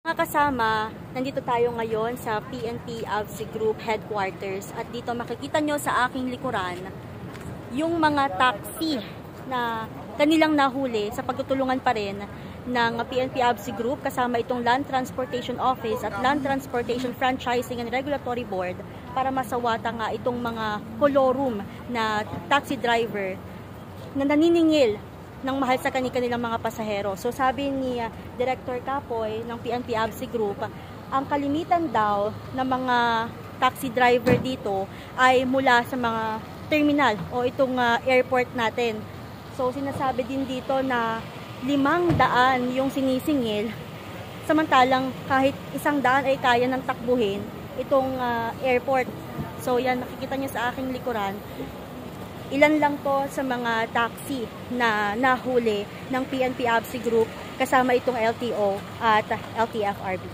Mga kasama, nandito tayo ngayon sa PNP ABSI Group Headquarters at dito makikita nyo sa aking likuran yung mga taxi na kanilang nahuli sa pagtutulungan pa rin ng PNP ABSI Group kasama itong Land Transportation Office at Land Transportation Franchising and Regulatory Board para masawata nga itong mga kolorum na taxi driver na naniningil ng mahal sa kanilang mga pasahero. So sabi ni Director Capoy ng PNP ABSI Group, ang kalimitan daw ng mga taxi driver dito ay mula sa mga terminal o itong airport natin. So sinasabi din dito na 500 yung sinisingil, samantalang kahit 100 ay kaya ng takbuhin itong airport. So yan, nakikita niyo sa aking likuran. Ilan lang to sa mga taxi na nahuli ng PNP ABSI Group kasama itong LTO at LTFRB.